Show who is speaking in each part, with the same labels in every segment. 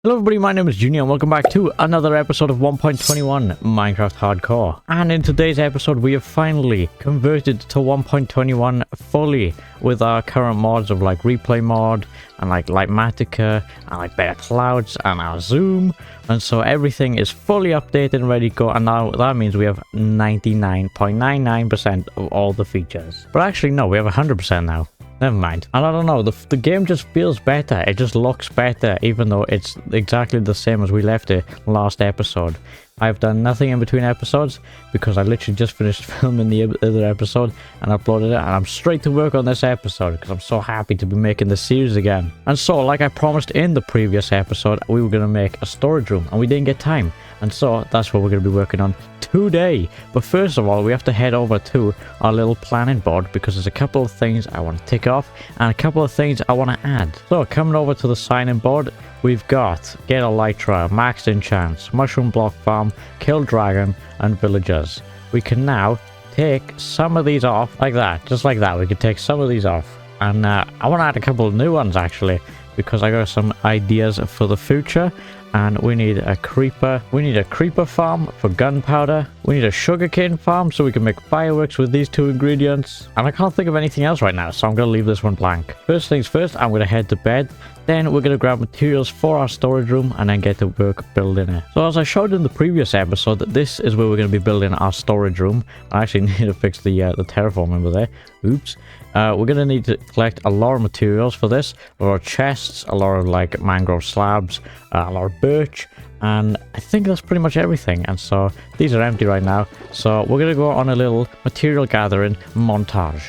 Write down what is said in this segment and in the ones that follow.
Speaker 1: Hello everybody, my name is Junior and welcome back to another episode of 1.21 Minecraft Hardcore. And in today's episode we have finally converted to 1.21 fully with our current mods of like replay mod and like Lightmatica and like better clouds and our zoom. And so everything is fully updated and ready to go, and now that means we have 99.99% of all the features. But actually no, we have 100% now. Never mind. And I don't know, the game just feels better. It just looks better, even though it's exactly the same as we left it last episode. I've done nothing in between episodes because I literally just finished filming the other episode and uploaded it, and I'm straight to work on this episode because I'm so happy to be making this series again. And so, like I promised in the previous episode, we were going to make a storage room and we didn't get time. And so that's what we're going to be working on today. But first of all, we have to head over to our little planning board because there's a couple of things I want to tick off and a couple of things I want to add. So coming over to the signing board, we've got get elytra, maxed enchants, mushroom block farm, kill dragon, and villagers. We can now take some of these off like that, just like that. We can take some of these off, and I want to add a couple of new ones actually because I got some ideas for the future. And we need a creeper. We need a creeper farm for gunpowder. We need a sugarcane farm so we can make fireworks with these two ingredients. And I can't think of anything else right now, so I'm going to leave this one blank. First things first, I'm going to head to bed. Then we're going to grab materials for our storage room and then get to work building it. So as I showed in the previous episode, this is where we're going to be building our storage room. I actually need to fix the terraforming over there. Oops. We're going to need to collect a lot of materials for this. A lot of chests, a lot of like mangrove slabs, a lot of birch, and I think that's pretty much everything. And so these are empty right now. So we're going to go on a little material gathering montage.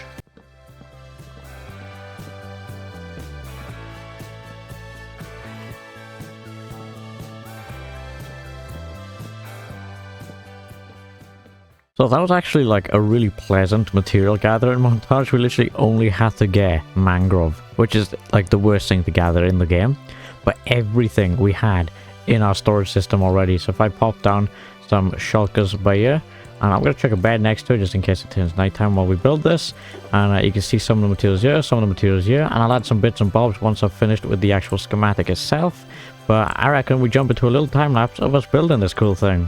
Speaker 1: So that was actually like a really pleasant material gathering montage. We literally only had to get mangrove, which is like the worst thing to gather in the game. But everything we had in our storage system already. So if I pop down some shulkers by here, and I'm going to check a bed next to it just in case it turns nighttime while we build this. And you can see some of the materials here, some of the materials here. And I'll add some bits and bobs once I've finished with the actual schematic itself. But I reckon we jump into a little time lapse of us building this cool thing.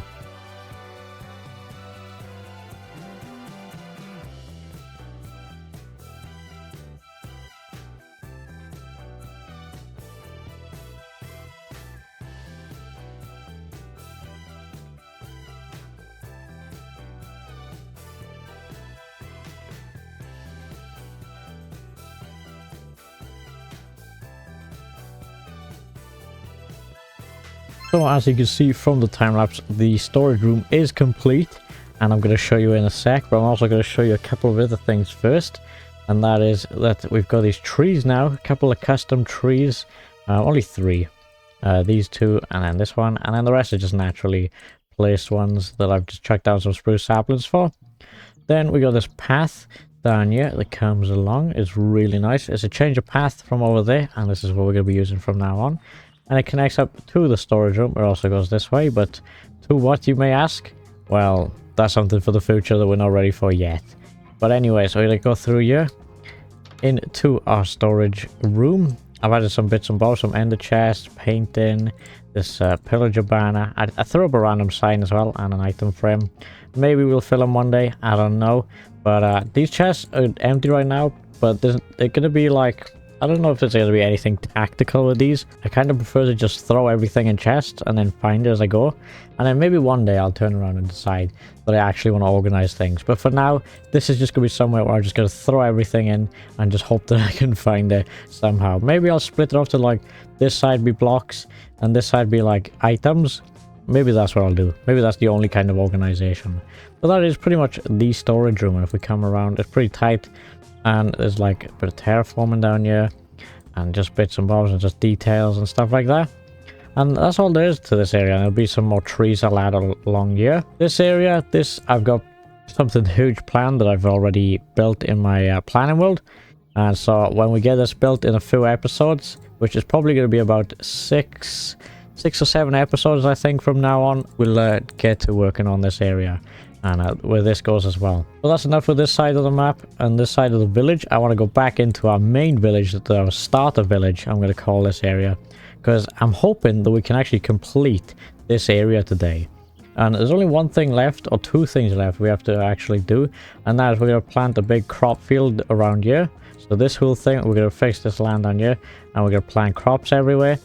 Speaker 1: So as you can see from the time-lapse, the storage room is complete, and I'm going to show you in a sec, but I'm also going to show you a couple of other things first. And that is that we've got these trees now, a couple of custom trees, only three. These two, and then this one, and then the rest are just naturally placed ones that I've just chucked down some spruce saplings for. Then we got this path down here that comes along. It's really nice. It's a change of path from over there, and this is what we're going to be using from now on. And it connects up to the storage room. It also goes this way, but to what, you may ask? Well, that's something for the future that we're not ready for yet. But anyway, so we're going to go through here into our storage room. I've added some bits and bobs, some ender chests, painting, this pillager banner. I threw up a random sign as well and an item frame. Maybe we'll fill them one day, I don't know. But these chests are empty right now, but they're going to be like... I don't know if there's going to be anything tactical with these. I kind of prefer to just throw everything in chests and then find it as I go. And then maybe one day I'll turn around and decide that I actually want to organize things. But for now, this is just going to be somewhere where I'm just going to throw everything in and just hope that I can find it somehow. Maybe I'll split it off to like this side be blocks and this side be like items. Maybe that's what I'll do. Maybe that's the only kind of organization. But that is pretty much the storage room. And if we come around, it's pretty tight. And there's like a bit of terraforming down here, and just bits and bobs and just details and stuff like that. And that's all there is to this area. And there'll be some more trees I'll add along here. This area, I've got something huge planned that I've already built in my planning world. And so when we get this built in a few episodes, which is probably going to be about six or seven episodes, I think, from now on, we'll get to working on this area. And where this goes as well. Well, that's enough for this side of the map and this side of the village. I want to go back into our main village, our starter village, I'm going to call this area. because I'm hoping that we can actually complete this area today. And there's only one thing left, or two things left we have to actually do, and that is we're going to plant a big crop field around here. So this whole thing, we're going to fix this land on here, and we're going to plant crops everywhere,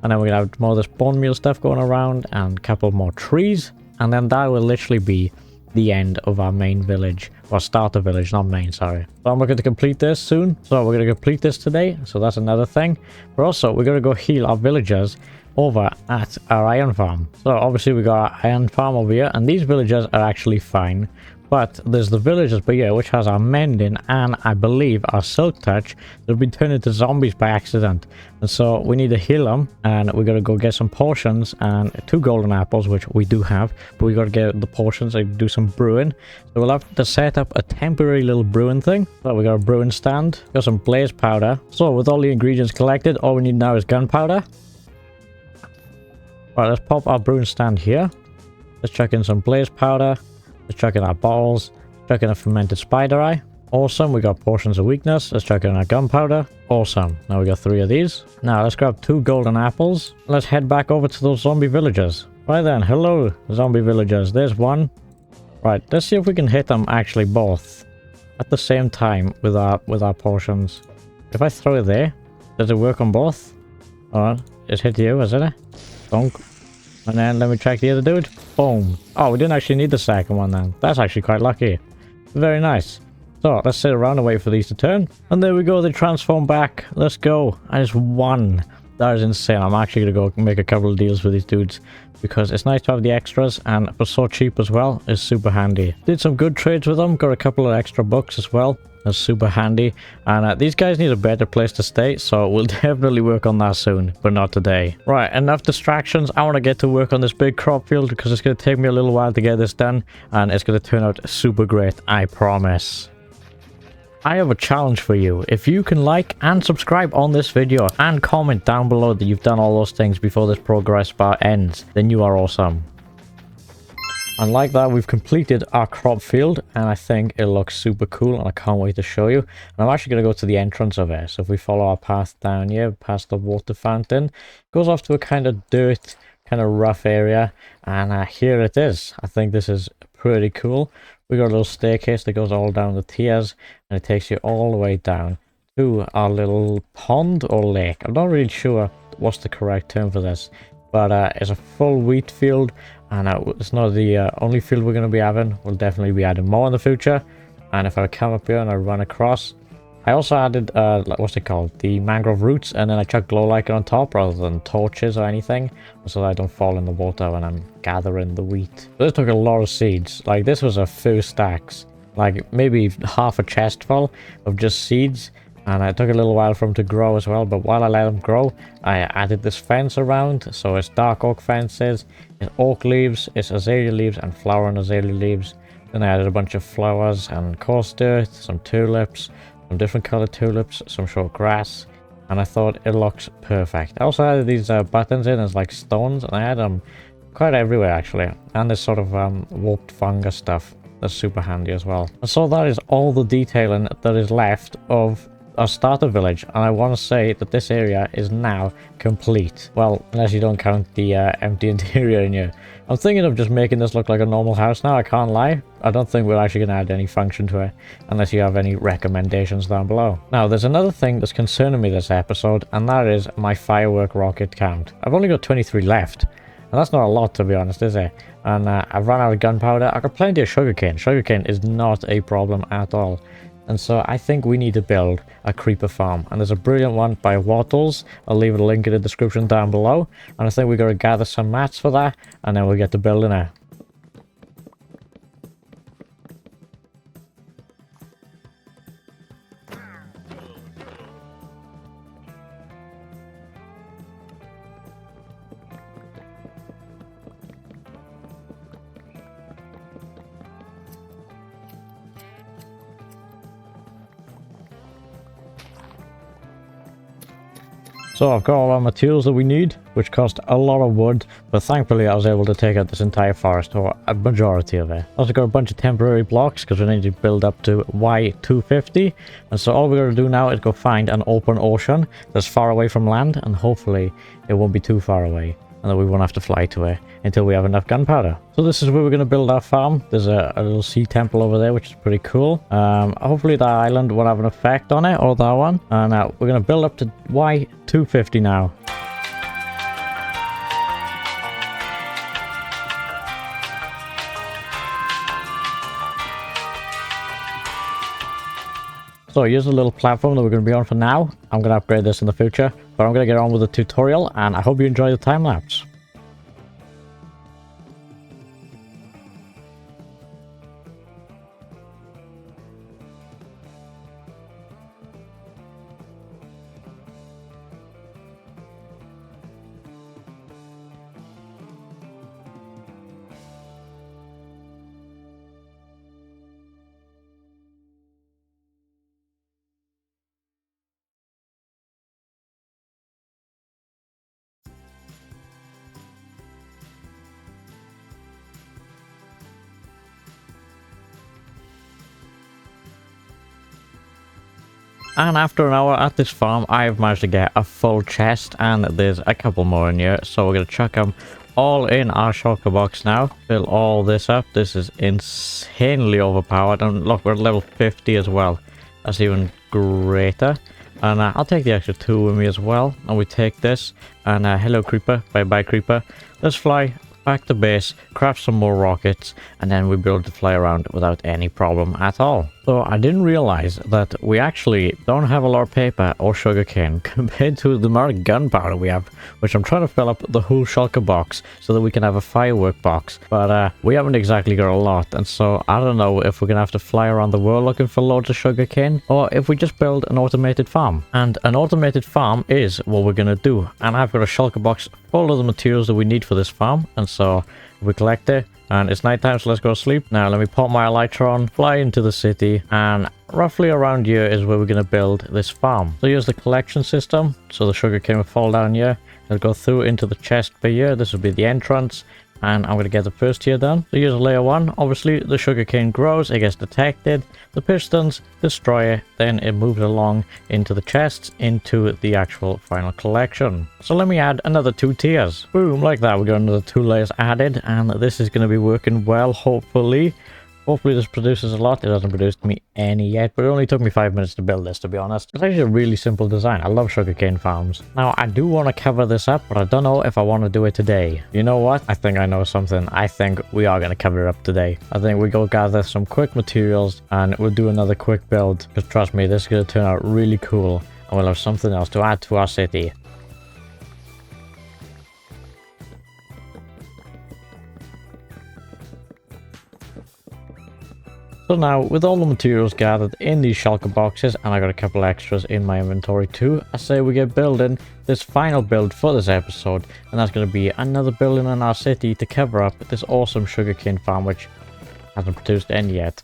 Speaker 1: and then we're going to have more of this bone meal stuff going around, and a couple more trees, and then that will literally be the end of our main village, or starter village, not main, sorry. So I'm looking to complete this soon, so we're going to complete this today, so that's another thing. But also, we're going to go heal our villagers over at our iron farm. So obviously we got our iron farm over here, and these villagers are actually fine. But there's the villagers by here, which has our mending and I believe our silk touch, that have been turned into zombies by accident. And so we need to heal them, and we're going to go get some potions and 2 golden apples, which we do have. But we got to get the potions and do some brewing. So we'll have to set up a temporary little brewing thing. So we got a brewing stand, got some blaze powder. So with all the ingredients collected, all we need now is gunpowder. Right, let's pop our brewing stand here. Let's chuck in some blaze powder. Let's chuck in our bottles. Chuck in a fermented spider eye. Awesome, we got potions of weakness. Let's chuck in our gunpowder. Awesome, now we got 3 of these. Now let's grab 2 golden apples. Let's head back over to those zombie villagers. Right then, hello zombie villagers. There's one. Right, let's see if we can hit them actually both at the same time with our potions. If I throw it there, does it work on both? Alright, it's hit you, isn't it? Donk. And then let me check the other dude. Boom. Oh, we didn't actually need the second one then. That's actually quite lucky. Very nice. So let's sit around and wait for these to turn. And there we go. They transform back. Let's go. I just won. That is insane. I'm actually going to go make a couple of deals with these dudes, because it's nice to have the extras, and for so cheap as well is super handy. Did some good trades with them. Got a couple of extra books as well. That's super handy. And these guys need a better place to stay, so we'll definitely work on that soon, but not today. Right, enough distractions. I want to get to work on this big crop field, because it's going to take me a little while to get this done, and it's going to turn out super great, I promise. I have a challenge for you. If you can like and subscribe on this video and comment down below that you've done all those things before this progress bar ends, then you are awesome. And like that, we've completed our crop field, and I think it looks super cool, and I can't wait to show you. And I'm actually going to go to the entrance of it. So if we follow our path down here, past the water fountain, it goes off to a kind of dirt, kind of rough area, and here it is. I think this is pretty cool. We got a little staircase that goes all down the tiers, and it takes you all the way down to our little pond or lake. I'm not really sure what's the correct term for this, but it's a full wheat field, and it's not the only field we're going to be having. We'll definitely be adding more in the future. And if I come up here and I run across, I also added what's it called, the mangrove roots, and then I chuck glow lichen on top rather than torches or anything, so that I don't fall in the water when I'm gathering the wheat. This took a lot of seeds. Like, this was a few stacks, like maybe half a chest full of just seeds. And it took a little while for them to grow as well, but while I let them grow, I added this fence around. So it's dark oak fences, it's oak leaves, it's azalea leaves, and flowering azalea leaves. Then I added a bunch of flowers and coarse dirt, some tulips, some different colored tulips, some short grass, and I thought it looks perfect. I also added these buttons in as like stones, and I had them quite everywhere actually. And this sort of warped fungus stuff. That's super handy as well. And so that is all the detailing that is left of our starter village, and I want to say that this area is now complete. Well, unless you don't count the empty interior in here. I'm thinking of just making this look like a normal house now, I can't lie. I don't think we're actually going to add any function to it, unless you have any recommendations down below. Now, there's another thing that's concerning me this episode, and that is my firework rocket count. I've only got 23 left, and that's not a lot, to be honest, is it? And I've run out of gunpowder. I've got plenty of sugarcane. Sugarcane is not a problem at all. And so I think we need to build a creeper farm. And there's a brilliant one by Wattles. I'll leave a link in the description down below. And I think we're going to gather some mats for that, and then we'll get to building it. So I've got all our materials that we need, which cost a lot of wood, but thankfully I was able to take out this entire forest, or a majority of it. Also got a bunch of temporary blocks because we need to build up to Y250, and so all we're going to do now is go find an open ocean that's far away from land, and hopefully it won't be too far away, and then we won't have to fly to it until we have enough gunpowder. So this is where we're going to build our farm. There's a little sea temple over there, which is pretty cool. Hopefully that island won't have an effect on it, or that one. And we're going to build up to Y250 now. So here's a little platform that we're going to be on for now. I'm going to upgrade this in the future, but I'm going to get on with the tutorial, and I hope you enjoy the time lapse. And after an hour at this farm, I've managed to get a full chest, and there's a couple more in here. So we're going to chuck them all in our shulker box now. Fill all this up. This is insanely overpowered. And look, we're at level 50 as well. That's even greater. And I'll take the extra 2 with me as well. And we take this. And hello creeper. Bye bye creeper. Let's fly back to base, craft some more rockets, and then we'll be able to fly around without any problem at all. So I didn't realize that we actually don't have a lot of paper or sugarcane compared to the amount of gunpowder we have, which I'm trying to fill up the whole shulker box so that we can have a firework box. But we haven't exactly got a lot, and so I don't know if we're gonna have to fly around the world looking for loads of sugarcane, or if we just build an automated farm. And an automated farm is what we're gonna do. And I've got a shulker box full of the materials that we need for this farm, and so we collect it. And it's nighttime, so let's go to sleep. Now let me pop my elytra on, fly into the city, and roughly around here is where we're going to build this farm. So here's the collection system. So the sugarcane will fall down here. It'll go through into the chest by here. This will be the entrance. And I'm going to get the first tier done. So here's layer 1. Obviously, the sugarcane grows, it gets detected. The pistons destroy it. Then it moves along into the chests, into the actual final collection. So let me add another 2 tiers. Boom, like that. We got another 2 layers added. And this is going to be working well, hopefully. Hopefully this produces a lot. It hasn't produced me any yet, but it only took me 5 minutes to build this, to be honest. It's actually a really simple design. I love sugarcane farms. Now, I do want to cover this up, but I don't know if I want to do it today. You know what? I think I know something. I think we are going to cover it up today. I think we go gather some quick materials, and we'll do another quick build. Because trust me, this is going to turn out really cool, and we'll have something else to add to our city. So now, with all the materials gathered in these shulker boxes, and I got a couple extras in my inventory too, I say we get building this final build for this episode, and that's going to be another building in our city to cover up this awesome sugarcane farm, which hasn't produced any yet.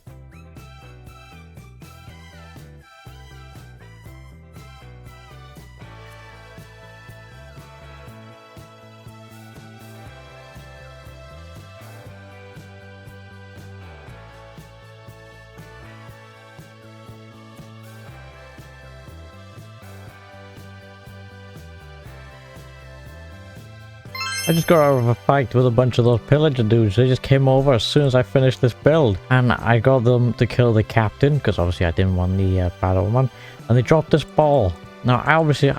Speaker 1: I just got out of a fight with a bunch of those pillager dudes. They just came over as soon as I finished this build. And I got them to kill the captain, because obviously I didn't want the bad one. And they dropped this ball. Now, I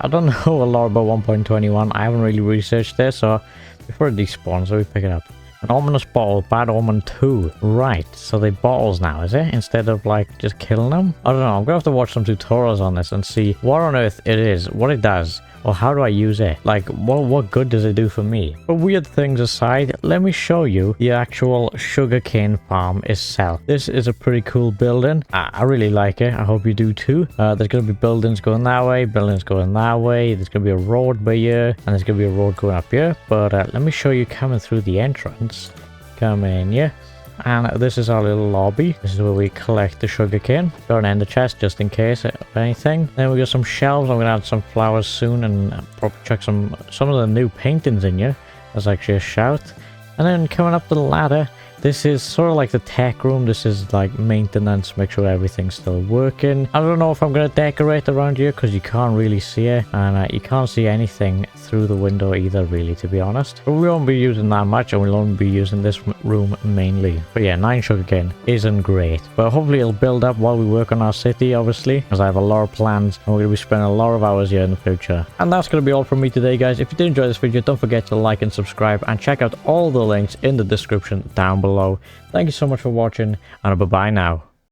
Speaker 1: don't know a lot about 1.21. I haven't really researched this, so before it despawns, let me pick it up. An ominous ball, bad omen 2. Right, so they bottles now, is it? Instead of, like, just killing them? I don't know, I'm gonna have to watch some tutorials on this and see what on earth it is, what it does, or how do I use it? Like, what good does it do for me? But weird things aside, let me show you the actual sugarcane farm itself. This is a pretty cool building. I really like it. I hope you do too. There's gonna be buildings going that way, buildings going that way. There's gonna be a road by here, and there's gonna be a road going up here. But let me show you coming through the entrance. Come in here. And this is our little lobby. This is where we collect the sugarcane. Got an ender chest just in case of anything. Then we got some shelves. I'm gonna add some flowers soon and probably chuck some of the new paintings in here. That's actually a shout. And then coming up the ladder, this is sort of like the tech room. This is like maintenance, make sure everything's still working. I don't know if I'm going to decorate around here because you can't really see it. And you can't see anything through the window either, really, to be honest. But we won't be using that much, and we'll only be using this room mainly. But yeah, 9 sugarcane isn't great. But hopefully it'll build up while we work on our city, obviously. Because I have a lot of plans, and we're going to be spending a lot of hours here in the future. And that's going to be all from me today, guys. If you did enjoy this video, don't forget to like and subscribe. And check out all the links in the description down below. Thank you so much for watching, and bye bye now.